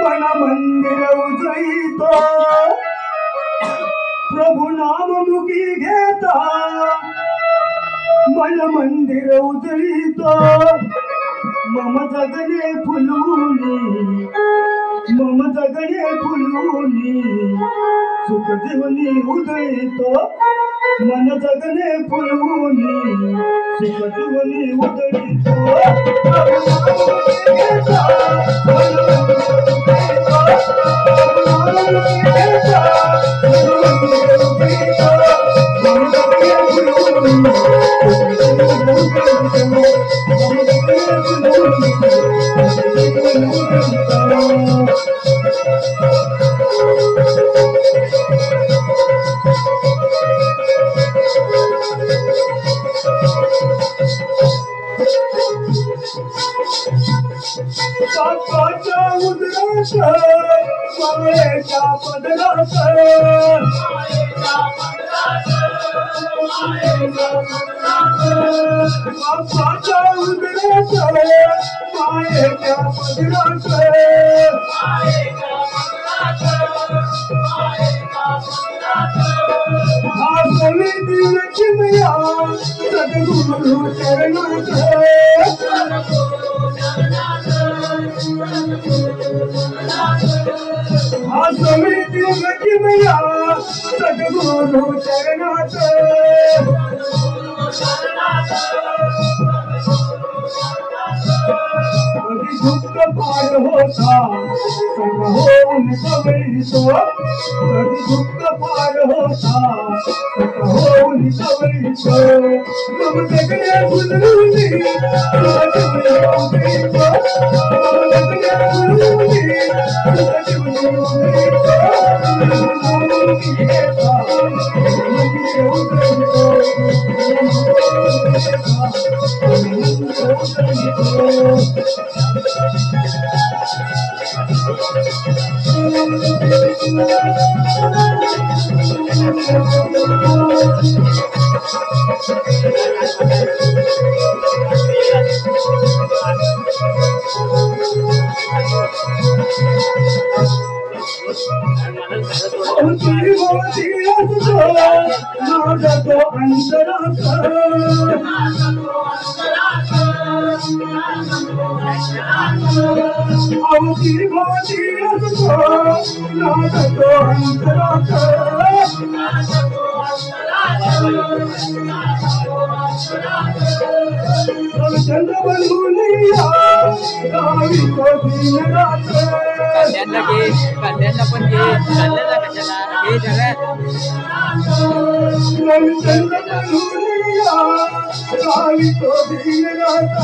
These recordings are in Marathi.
मन मंदिर उजळीतो प्रभु नाम मुखी घेता मन मंदिर उजळीतो मम जगणे फुलूनी मम जगणे फुलूनी सुख जीवनी उजळीतो मन जगणे फुलूनी सुख जीवनी उजळीतो बापाच्या उदरात मायेच्या पदरात बापाच्या उदरात मायेच्या पदरात हा समिती लक्ष्मीया सद्गुरु चरणात हा समिती लक्ष्मीया सद्गुरु चरणात कधी दुःख पार होता संग होऊन सवयीतो कधी दुःख पार होता संग होऊन सवयीतो मम जगणे फुलूनी तुझा जीवनी उजळीतो मम जगणे फुलूनी तुझा जीवनी उजळीतो मुखी घेता मंदिर उजळीतो नादतो अंतरात अवती भाती असतो नादतो अंतरात चंद्र बनूनिया गावितो दिन रात कांद्याला पण घे कांद्याला कशाला हे जगात चंद्र बनूनिया गावितो दिन रात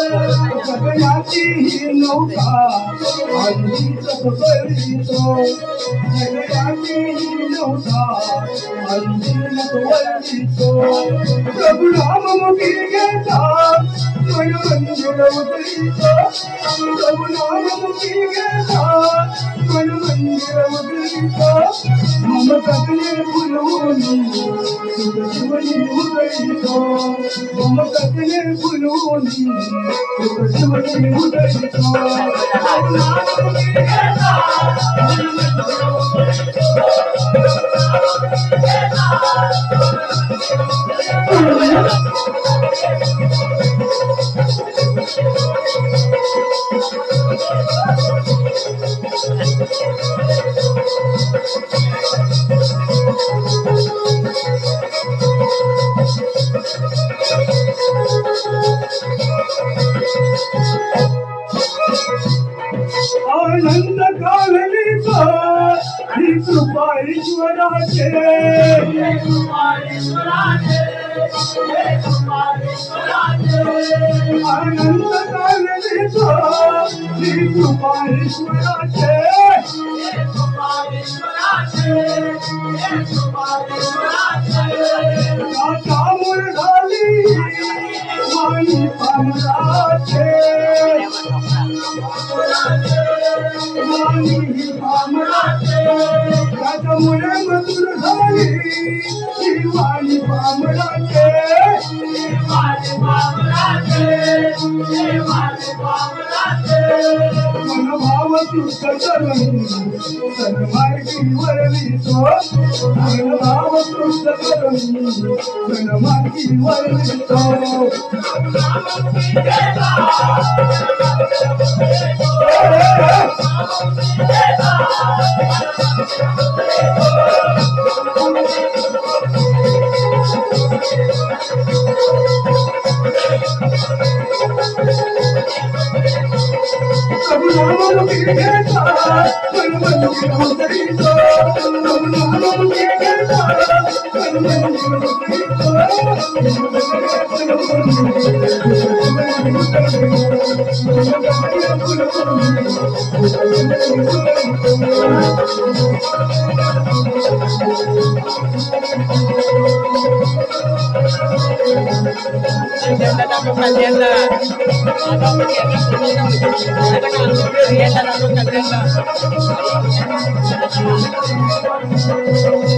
जगयाची ही नौका आणि सफरितो जगयाची ही नौका आणि सफरितो प्रभु नाम मुखी घेता मन मंदिर उजळीतो प्रभु नाम मुखी घेता मन मंदिर उजळीतो मम जगणे फुलूनी सुख जीवनी उजळीतो मम जगणे फुलूनी सुख जीवनी उजळीतो प्रभु नाम मुखी घेता मन मंदिर उजळीतो आनंद कालनीचा ही कृपा ईश्वराचे आनंद कालनीचा ही कृपा ईश्वराचे कामूळ झाली वाणी पामराचे त्याच्यामुळे मधुर झाली वाणी पामराचे मन भाव तुष्ट करून सन्मार्गी वरवितो मन भाव तुष्ट करून सन्मार्गी वरवितो Ada